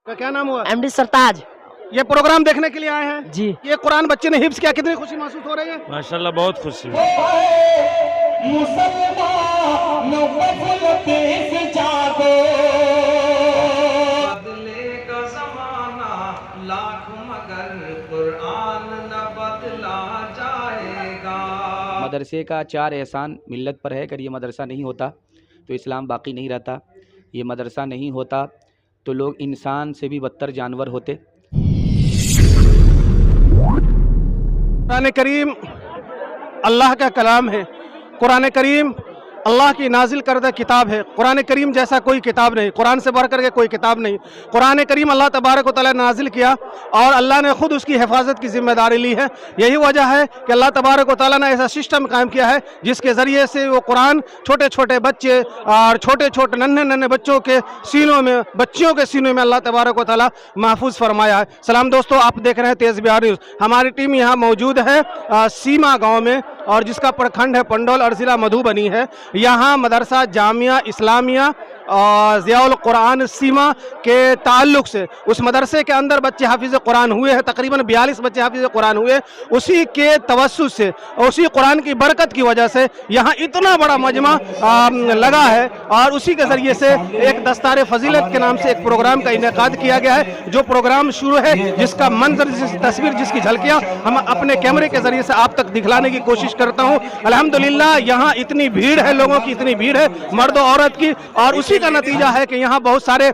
का क्या नाम हुआ? एमडी सरताज। ये प्रोग्राम देखने के लिए आए हैं जी। ये कुरान बच्चे ने हिफ्ज किया, कितनी खुशी महसूस हो रही है? माशाल्लाह बहुत खुशी। मदरसे का 4 एहसान मिल्लत पर है। अगर ये मदरसा नहीं होता तो इस्लाम बाकी नहीं रहता। ये मदरसा नहीं होता तो लोग इंसान से भी बदतर जानवर होते। कुरान करीम अल्लाह का कलाम है। कुरान करीम अल्लाह की नाजिल करदा किताब है। कुरान करीम जैसा कोई किताब नहीं, कुरान से बढ़ करके कोई किताब नहीं। कुरान करीम अल्लाह तबारक व तआला ने नाजिल किया और अल्लाह ने खुद उसकी हिफाजत की जिम्मेदारी ली है। यही वजह है कि अल्लाह तबारक व तआला ने ऐसा सिस्टम कायम किया है जिसके ज़रिए से वो कुरान छोटे छोटे बच्चे और छोटे छोटे नन्हे नन्हे बच्चों के सीनों में, बच्चियों के सीनों में अल्लाह तबारक व तआला महफूज फरमाया है। सलाम दोस्तों, आप देख रहे हैं तेज़ बिहार न्यूज़। हमारी टीम यहाँ मौजूद है सीमा गाँव में, और जिसका प्रखंड है पंडौल और ज़िला मधुबनी है। यहाँ मदरसा जामिया इस्लामिया और ज़ियाउल कुरान सीमा के ताल्लुक़ से उस मदरसे के अंदर बच्चे हाफिज़ कुरान हुए हैं। तकरीबन 42 बच्चे हाफिज़ कुरान हुए। उसी के तवस्सुस से, उसी कुरान की बरकत की वजह से यहाँ इतना बड़ा मजमा लगा है, और उसी के ज़रिए से एक दस्तार फजीलत के नाम से एक प्रोग्राम का इनेकाद किया गया है। जो प्रोग्राम शुरू है, जिसका मंजर, जिस तस्वीर, जिसकी झलकियाँ हम अपने कैमरे के ज़रिए से आप तक दिखलाने की कोशिश करता हूँ। अल्हम्दुलिल्लाह यहाँ इतनी भीड़ है, लोगों की इतनी भीड़ है, मर्द औरत की, और उसी का नतीजा है कि यहाँ बहुत सारे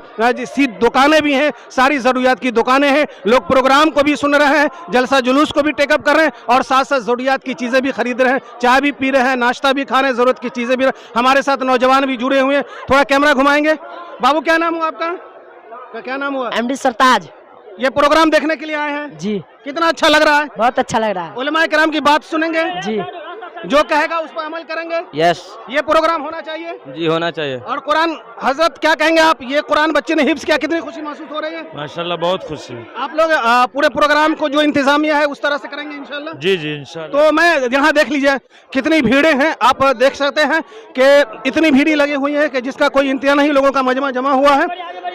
दुकानें भी हैं, सारी ज़रूरियात की दुकानें हैं। लोग प्रोग्राम को भी सुन रहे हैं, जलसा जुलूस को भी टेकअप कर रहे हैं, और साथ साथ ज़रूरियात की चीज़ें भी खरीद रहे हैं, चाय भी पी रहे हैं, नाश्ता भी खा रहे हैं, ज़रूरत की चीज़ें भी। हमारे साथ नौजवान भी जुड़े हुए हैं। थोड़ा कैमरा घुमाएंगे। बाबू क्या नाम हुआ आपका? क्या नाम हुआ? एमडी सरताज। ये प्रोग्राम देखने के लिए आए हैं जी। कितना अच्छा लग रहा है? बहुत अच्छा लग रहा है। उलमाए किराम की बात सुनेंगे जी। जो कहेगा उस पर अमल करेंगे। यस ये प्रोग्राम होना चाहिए जी, होना चाहिए। और कुरान हजरत क्या कहेंगे आप? ये कुरान बच्चे ने हिफ्ज किया, कितनी खुशी महसूस हो रही है? माशाल्लाह बहुत खुशी। आप लोग पूरे प्रोग्राम को जो इंतजामिया है उस तरह से करेंगे इंशाल्लाह? जी जी इंशाल्लाह। तो मैं यहाँ देख लीजिए कितनी भीड़ें हैं। आप देख सकते हैं कि इतनी भीड़ी लगी हुई है कि जिसका कोई इंतहा नहीं, लोगों का मजमा जमा हुआ है।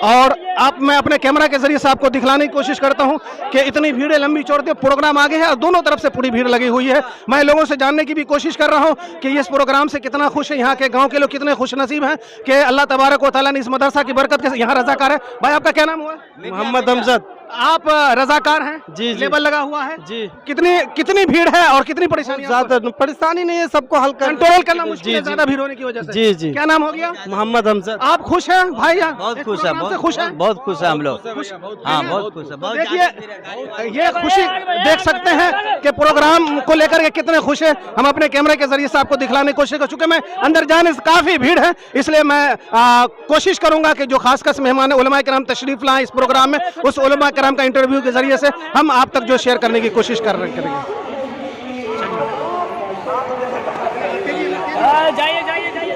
और मैं अपने कैमरा के जरिए से आपको दिखलाने की कोशिश करता हूँ कि इतनी भीड़ें लंबी चौड़ी, प्रोग्राम आगे है और दोनों तरफ से पूरी भीड़ लगी हुई है। मैं लोगों से जानने की भी कोशिश कर रहा हूँ कि इस प्रोग्राम से कितना खुश है, यहाँ के गांव के लोग कितने खुश नसीब हैं कि अल्लाह तबारक व तआला ने इस मदरसा की बरकत के यहाँ रजाकार है। भाई आपका क्या नाम हुआ? मोहम्मद हमजद। आप रजाकार हैं? जी जी। लेबल लगा हुआ है जी। कितनी भीड़ है और कितनी परेशानी? ज्यादा परेशानी नहीं है, सबको हल कंट्रोल करना मुश्किल है ज्यादा भीड़ होने की वजह से। जी जी। क्या नाम हो गया? मोहम्मद हमजद। आप खुश हैं भाई? बहुत इस खुश है, प्रोग्राम से खुश है? बहुत खुश है हम लोग। हाँ बहुत खुश है। देखिए ये खुशी देख सकते हैं कि प्रोग्राम को लेकर के कितने खुश है। हम अपने कैमरे के जरिए से आपको दिखलाने की कोशिश कर चुके। मैं अंदर जाने से काफी भीड़ है, इसलिए मैं कोशिश करूंगा कि जो खास खास मेहमान है उलमाए किराम तशरीफ लाएं इस प्रोग्राम में, उस उलमाए किराम का इंटरव्यू के जरिए से हम आप तक जो शेयर करने की कोशिश कर रहे हैं। जाइए जाइए जाइए।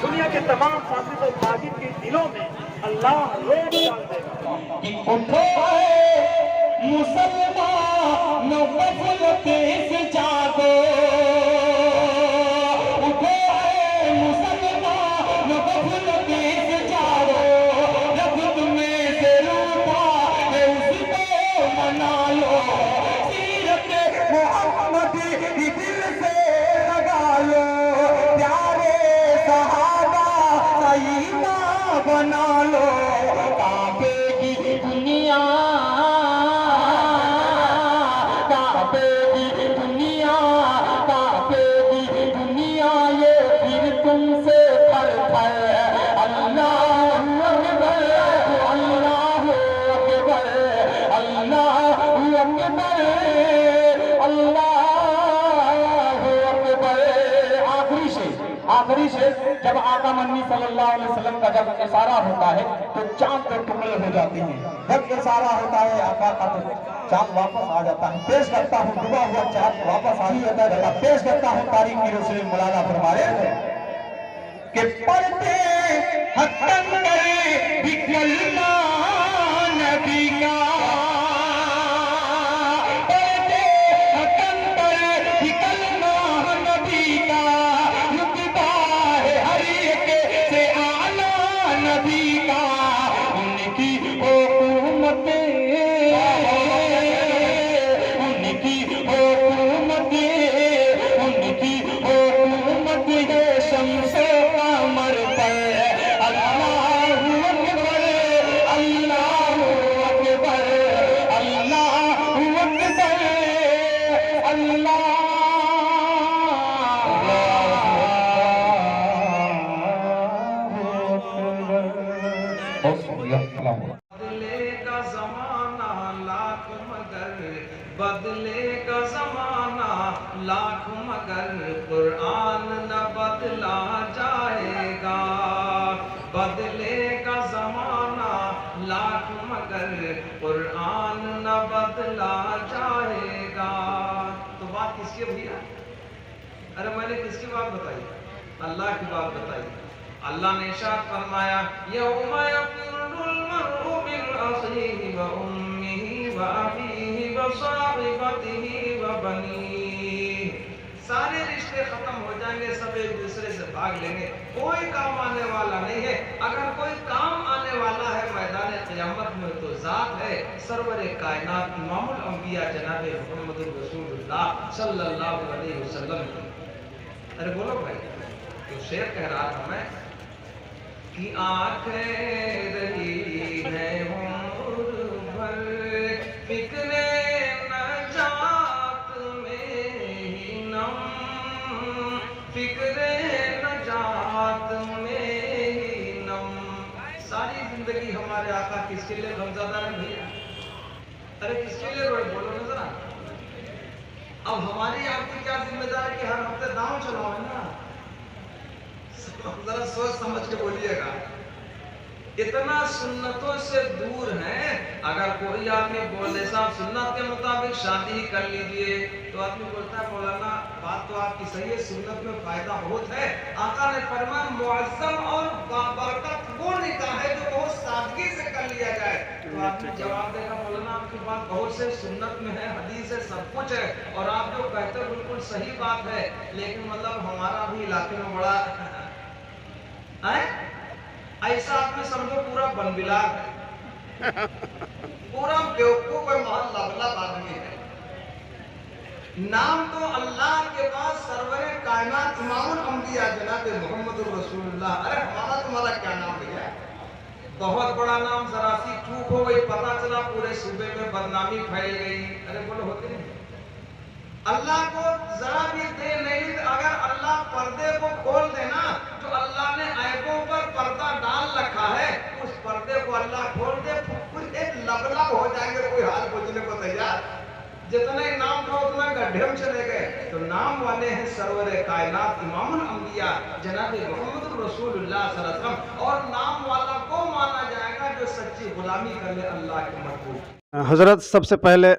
दुनिया के तमाम फासिद और फाजिद के दिलों में अल्लाह रोक डाल देगा। उठो मुसलमान गफलत से जागो, उठो मुसलमान गफलत से जागो, रब तुम्हें से रूठा है उसको मना लो, सीरत मोहम्मद की दिल से लगा लो, प्यारे सहाबा सईमा बना लो, काबे की दुनिया, काबे की दुनिया, काबे की दुनिया ये फिर तुमसे फर है। अल्लाह अकबर, अल्लाह अकबर, अल्लाह अकबर, अल्लाह अकबर। आखिरी से जब आका मन्नी सल्लल्लाहु अलैहि वसल्लम का जब इशारा होता है तो चांद के टुकड़े हो जाते हैं। जब इशारा होता है आका का तो चांद वापस आ जाता है। पेश करता हूँ डूबा हुआ चांद वापस आ जाता है। पेश करता हूँ तारीख की रोशनी मौलाना फरमा रहे हैं कि पढ़ते हत्तन करे भी कलमा नबी का। لاکھ مگر بدلے گا زمانہ لاکھ مگر قرآن نہ بدلا جائے گا بدلے گا زمانہ لاکھ مگر قرآن نہ بدلا جائے گا تو بات کس کی بھیا ارے میں نے کس کی بات بتائی اللہ کی بات بتائی اللہ نے ارشاد فرمایا یوم یفر المرء من اخیہ وامہ وابیہ وصاحبتہ وبنیہ سارے رشتے ختم ہو جائیں گے سب ایک دوسرے سے بھاگ لیں گے کوئی کام آنے والا نہیں ہے اگر کوئی کام آنے والا ہے میدان قیامت میں تو ذات ہے سرور کائنات امام الانبیاء جناب محمد رسول اللہ صلی اللہ علیہ وسلم ارے بولو بھائی تو شعر کہہ رہا تھا میں کہ آنکھیں رہی ہے عمر بھر فکر نجات میں ہی نم فکر نجات میں ہی نم ساری زندگی ہمارے آقا کس کے لیے غمزدہ ہے بھیا ارے کس کے لیے روئے بولو نا ذرا اب ہماری آپ کی کیا ذمہ داری کہ ہر ہفتے داؤں چلاؤ ہے نا ذرا سوچ سمجھ کے بولیے گا اتنا سنتوں سے دور ہیں اگر کوئی آدمی بولے صاحب سنت کے مطابق شادی ہی کر لیجئے تو آدمی بولتا ہے مولانا بات تو آپ کی صحیح ہے سنت میں فائدہ بہت ہے آقا نے فرمایا معظم اور بابرکت وہ نکاح ہے جو بہت سادگی سے کر لیا جائے تو آدمی جواب دے گا مولانا آپ کی بات بہت سے سنت میں ہے حدیث ہے سب کچھ ہے اور آپ جو کہتے ہیں بالکل صحیح بات ہے لیکن مطلب ہمارا بھی علاقے میں بڑا ایسا آدمی سمجھو پورا بن بلال ہے پورا بیوقوف ہے محل لبلب آدمی ہے نام تو اللہ کے بعد سرور کائنات امام الانبیاء جناب محمد رسول اللہ ارے ہمارا تمہارا کیا نام ہے بہت بڑا نام ذرا سی چوک ہو گئی پتہ چلا پورے صوبے میں بدنامی پھیل گئی ارے بولو ہوتے نہیں اللہ کو ذرا بھی دے نہیں اگر اللہ پردے کو کھول دینا جو اللہ نے عیبوں پر پردہ ڈال رکھا ہے اس پردے کو اللہ کھول دے پورے لبلب ہو جائیں گے کوئی حال پوچھنے کو تیار جتنے نام تھا اتنا گڈھے میں چلے گئے تو نام والے ہیں سرور کائنات امام الانبیاء جناب محمد رسول اللہ صلی اللہ علیہ وسلم اور نام والا کو مانا جائے گا جو سچی غلامی کر لے اللہ کے محبوب حضرت سب سے پہلے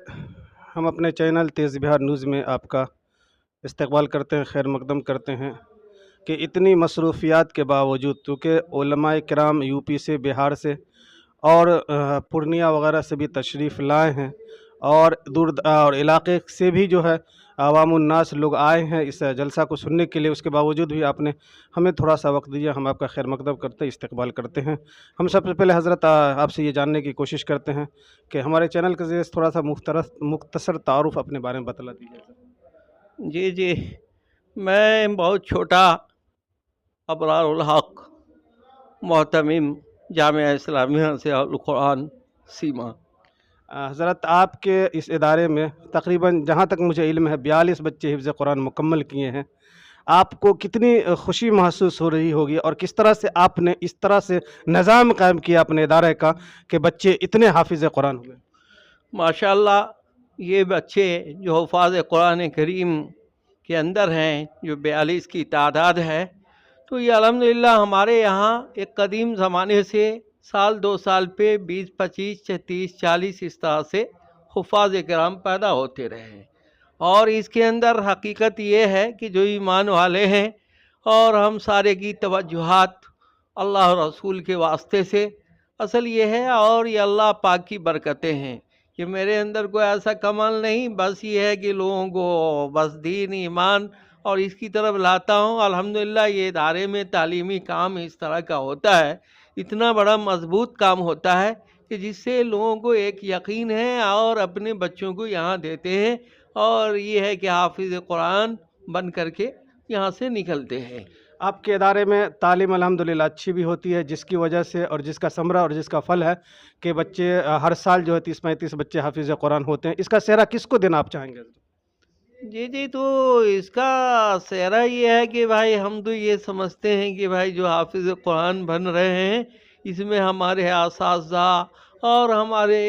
ہم اپنے چینل تیز بہار نیوز میں آپ کا استقبال کرتے ہیں خیر مقدم کرتے ہیں کہ اتنی مصروفیات کے باوجود چونکہ علماء کرام یو پی سے بہار سے اور پورنیہ وغیرہ سے بھی تشریف لائے ہیں اور دور اور علاقے سے بھی جو ہے عوام الناس لوگ آئے ہیں اس جلسہ کو سننے کے لیے اس کے باوجود بھی آپ نے ہمیں تھوڑا سا وقت دیا ہم آپ کا خیر مقدم کرتے استقبال کرتے ہیں ہم سب سے پہلے حضرت آپ سے یہ جاننے کی کوشش کرتے ہیں کہ ہمارے چینل کے ذریعے تھوڑا سا مختصر تعارف اپنے بارے میں بتلا دیجیے جی میں بہت چھوٹا ابرار الحق محتمم جامعہ اسلامیہ سے القرآن سیما حضرت آپ کے اس ادارے میں تقریباً جہاں تک مجھے علم ہے 42 بچے حفظ قرآن مکمل کیے ہیں آپ کو کتنی خوشی محسوس ہو رہی ہوگی اور کس طرح سے آپ نے اس طرح سے نظام قائم کیا اپنے ادارے کا کہ بچے اتنے حافظ قرآن ہوئے ماشاءاللہ یہ بچے جو حفاظ قرآن کریم کے اندر ہیں جو 42 کی تعداد ہے تو یہ الحمدللہ ہمارے یہاں ایک قدیم زمانے سے سال 2 سال پہ 20 25 30 40 اس طرح سے حفاظ کرام پیدا ہوتے رہے ہیں اور اس کے اندر حقیقت یہ ہے کہ جو ایمان والے ہیں اور ہم سارے کی توجہات اللہ اور رسول کے واسطے سے اصل یہ ہے اور یہ اللہ پاک کی برکتیں ہیں کہ میرے اندر کوئی ایسا کمال نہیں بس یہ ہے کہ لوگوں کو بس دین ایمان اور اس کی طرف لاتا ہوں الحمدللہ یہ ادارے میں تعلیمی کام اس طرح کا ہوتا ہے اتنا بڑا مضبوط کام ہوتا ہے کہ جس سے لوگوں کو ایک یقین ہے اور اپنے بچوں کو یہاں دیتے ہیں اور یہ ہے کہ حافظ قرآن بن کر کے یہاں سے نکلتے ہیں آپ کے ادارے میں تعلیم الحمدللہ اچھی بھی ہوتی ہے جس کی وجہ سے اور جس کا ثمرہ اور جس کا پھل ہے کہ بچے ہر سال جو ہے 30 35 بچے حافظ قرآن ہوتے ہیں اس کا سہرا کس کو دینا آپ چاہیں گے جی تو اس کا سہرا یہ ہے کہ بھائی ہم تو یہ سمجھتے ہیں کہ بھائی جو حافظ قرآن بن رہے ہیں اس میں ہمارے اساتذہ اور ہمارے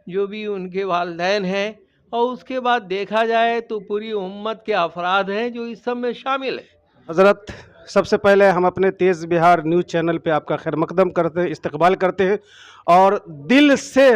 जो भी उनके वालिदैन हैं, और उसके बाद देखा जाए तो पूरी उम्मत के अफराद हैं जो इस सब में शामिल हैं। हज़रत, सबसे पहले हम अपने तेज़ बिहार न्यूज़ चैनल पे आपका खैर मकदम करते हैं, इस्तकबाल करते हैं और दिल से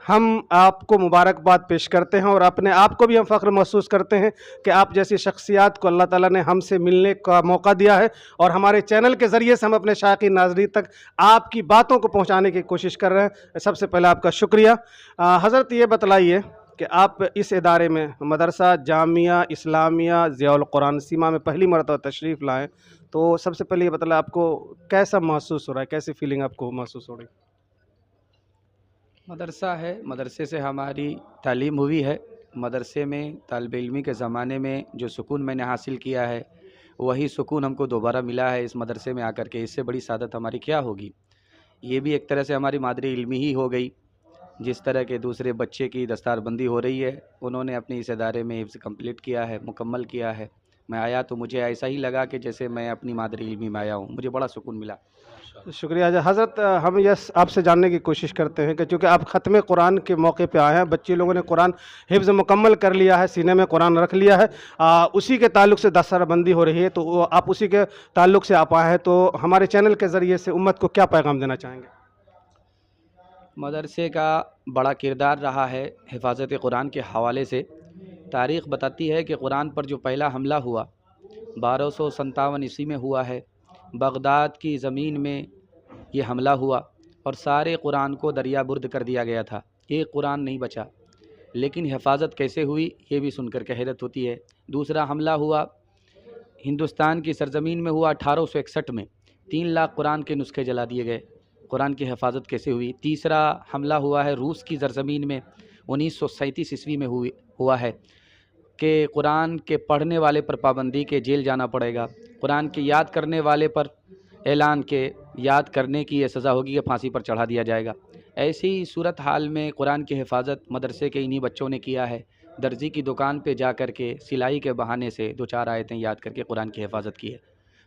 हम आपको मुबारकबाद पेश करते हैं और अपने आप को भी हम फ़ख्र महसूस करते हैं कि आप जैसी शख्सियात को अल्लाह ताला ने हमसे मिलने का मौका दिया है और हमारे चैनल के ज़रिए से हम अपने शायकीन नाज़रीन तक आपकी बातों को पहुंचाने की कोशिश कर रहे हैं। सबसे पहले आपका शुक्रिया। हज़रत, ये बतलाइए कि आप इस इदारे में मदरसा जामिया इस्लामिया ज़ियाउल कुरान सीमा में पहली मरतबा तशरीफ़ लाएँ, तो सबसे पहले ये बतलाएं आपको कैसा महसूस हो रहा है, कैसी फीलिंग आपको महसूस हो रही है? मदरसा है, मदरसे से हमारी तालीम हुई है। मदरसे में तालिब इल्मी के ज़माने में जो सुकून मैंने हासिल किया है वही सुकून हमको दोबारा मिला है इस मदरसे में आकर के। इससे बड़ी सादत हमारी क्या होगी। ये भी एक तरह से हमारी मादरी इल्मी ही हो गई। जिस तरह के दूसरे बच्चे की दस्तारबंदी हो रही है, उन्होंने अपने इस इदारे में हिफ्ज़ कंप्लीट किया है, मुकम्मल किया है। मैं आया तो मुझे ऐसा ही लगा कि जैसे मैं अपनी मादरी इल्मी में आया हूँ। मुझे बड़ा सुकून मिला। शुक्रिया हज़रत। हम ये आपसे जानने की कोशिश करते हैं कि चूँकि आप ख़त्म कुरान के मौके पे आए हैं, बच्चे लोगों ने कुरान हिफ्ज़ मुकम्मल कर लिया है, सीने में कुरान रख लिया है, उसी के ताल्लुक़ से दस्तरबंदी हो रही है, तो आप उसी के ताल्लुक़ से आप आए हैं, तो हमारे चैनल के ज़रिए से उम्मत को क्या पैगाम देना चाहेंगे? मदरसे का बड़ा किरदार रहा है हिफाजत कुरान के हवाले से। तारीख़ बताती है कि कुरान पर जो पहला हमला हुआ 1257 ईस्वी में हुआ है। बगदाद की ज़मीन में ये हमला हुआ और सारे कुरान को दरिया बुर्द कर दिया गया था। एक कुरान नहीं बचा। लेकिन हिफाजत कैसे हुई ये भी सुनकर के हैरत होती है। दूसरा हमला हुआ हिंदुस्तान की सरज़मीन में हुआ 1861 में। 3 लाख कुरान के नुस्खे जला दिए गए। कुरान की हिफाजत कैसे हुई। तीसरा हमला हुआ है रूस की सरज़मीन में 1937 ईस्वी में हुआ है कि कुरान के पढ़ने वाले पर पाबंदी के जेल जाना पड़ेगा। कुरान के याद करने वाले पर ऐलान के याद करने की ये सज़ा होगी कि फांसी पर चढ़ा दिया जाएगा। ऐसी सूरत हाल में कुरान की हिफाजत मदरसे के इन्हीं बच्चों ने किया है। दर्जी की दुकान पे जा कर के सिलाई के बहाने से 2-4 आयतें याद करके कुरान की हिफाजत की है।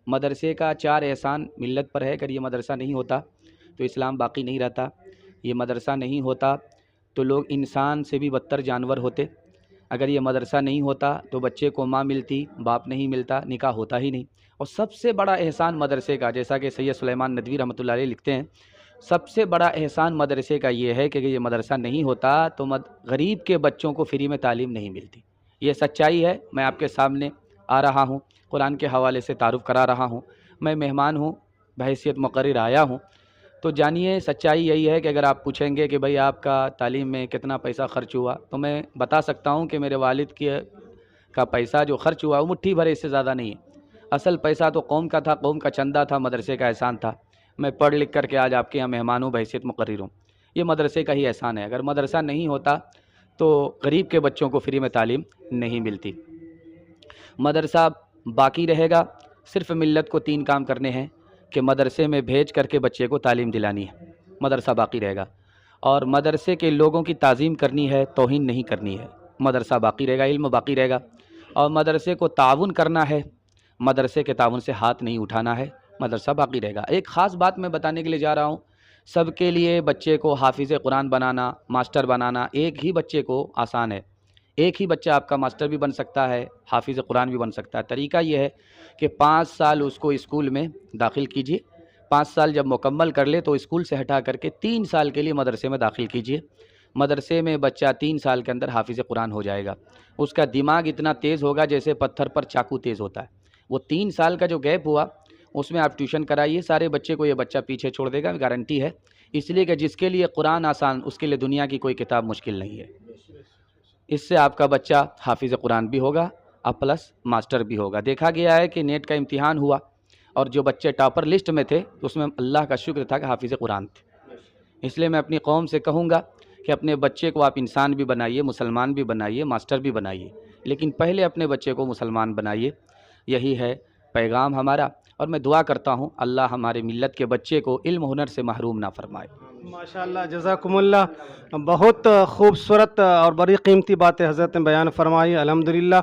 मदरसे का 4 एहसान मिल्लत पर है। अगर ये मदरसा नहीं होता तो इस्लाम बाकी नहीं रहता। ये मदरसा नहीं होता तो लोग इंसान से भी बदतर जानवर होते। अगर ये मदरसा नहीं होता तो बच्चे को माँ मिलती, बाप नहीं मिलता, निकाह होता ही नहीं। और सबसे बड़ा एहसान मदरसे का, जैसा कि सैयद सुलेमान नदवी रहमतुल्लाह अलैह लिखते हैं, सबसे बड़ा एहसान मदरसे का ये है कि ये मदरसा नहीं होता तो गरीब के बच्चों को फ्री में तालीम नहीं मिलती। ये सच्चाई है। मैं आपके सामने आ रहा हूँ, कुरान के हवाले से तारुफ़ करा रहा हूँ। मैं मेहमान हूँ, बहैसियत मुक़र्रिर आया हूँ। तो जानिए सच्चाई यही है कि अगर आप पूछेंगे कि भाई आपका तालीम में कितना पैसा ख़र्च हुआ, तो मैं बता सकता हूँ कि मेरे वालिद का पैसा जो ख़र्च हुआ वो मुट्ठी भर, इससे ज़्यादा नहीं है। असल पैसा तो कौम का था, कौम का चंदा था, मदरसे का एहसान था। मैं पढ़ लिख करके आज आपके यहाँ मेहमान हूँ, बहैसियत मुक़र्रिर हूँ। ये मदरसे का ही एहसान है। अगर मदरसा नहीं होता तो गरीब के बच्चों को फ्री में तालीम नहीं मिलती। मदरसा बाकी रहेगा। सिर्फ़ मिल्लत को 3 काम करने हैं कि मदरसे में भेज करके बच्चे को तालीम दिलानी है। मदरसा बाकी रहेगा। और मदरसे के लोगों की ताज़ीम करनी है, तौहीन नहीं करनी है। मदरसा बाकी रहेगा, इल्म बाकी रहेगा। और मदरसे को ताउन करना है, मदरसे के ताउन से हाथ नहीं उठाना है। मदरसा बाकी रहेगा। एक ख़ास बात मैं बताने के लिए जा रहा हूँ। सबके लिए बच्चे को हाफिज़ कुरान बनाना, मास्टर बनाना एक ही बच्चे को आसान है। एक ही बच्चा आपका मास्टर भी बन सकता है, हाफिज़ कुरान भी बन सकता है। तरीका ये है कि 5 साल उसको स्कूल में दाखिल कीजिए। 5 साल जब मुकम्मल कर ले तो स्कूल से हटा करके 3 साल के लिए मदरसे में दाखिल कीजिए। मदरसे में बच्चा 3 साल के अंदर हाफिज़ कुरान हो जाएगा। उसका दिमाग इतना तेज़ होगा जैसे पत्थर पर चाकू तेज़ होता है। वो 3 साल का जो गैप हुआ उसमें आप ट्यूशन कराइए, सारे बच्चे को ये बच्चा पीछे छोड़ देगा, गारंटी है। इसलिए कि जिसके लिए कुरान आसान, उसके लिए दुनिया की कोई किताब मुश्किल नहीं है। इससे आपका बच्चा हाफिज़ कुरान भी होगा और प्लस मास्टर भी होगा। देखा गया है कि नेट का इम्तिहान हुआ और जो बच्चे टॉपर लिस्ट में थे तो उसमें अल्लाह का शुक्र था कि हाफिज़ कुरान थे। इसलिए मैं अपनी कौम से कहूँगा कि अपने बच्चे को आप इंसान भी बनाइए, मुसलमान भी बनाइए, मास्टर भी बनाइए, लेकिन पहले अपने बच्चे को मुसलमान बनाइए। यही है پیغام ہمارا، اور میں دعا کرتا ہوں اللہ ہمارے ملت کے بچے کو علم ہنر سے محروم نہ فرمائے۔ ماشاءاللہ، جزاکم اللہ، بہت خوبصورت اور بڑی قیمتی باتیں حضرت نے بیان فرمائی الحمدللہ۔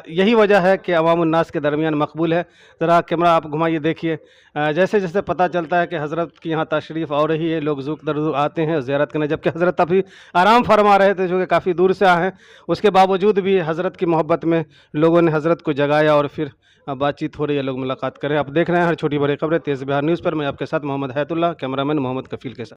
یہی وجہ ہے کہ عوام الناس کے درمیان مقبول ہے۔ ذرا کیمرہ آپ گھمائیے، دیکھیے جیسے جیسے پتہ چلتا ہے کہ حضرت کی یہاں تشریف آ رہی ہے، لوگ ذوق در ذوق آتے ہیں زیارت کرنے، جبکہ حضرت ابھی آرام فرما رہے تھے جو کہ کافی دور سے آئے ہیں، اس کے باوجود بھی حضرت کی محبت میں لوگوں نے حضرت کو جگایا اور پھر بات چیت ہو رہی ہے، لوگ ملاقات کریں۔ آپ دیکھ رہے ہیں ہر چھوٹی بڑی خبریں تیز بہار نیوز پر، میں آپ کے ساتھ محمد حیات اللہ، کیمرہ مین محمد کفیل کے ساتھ۔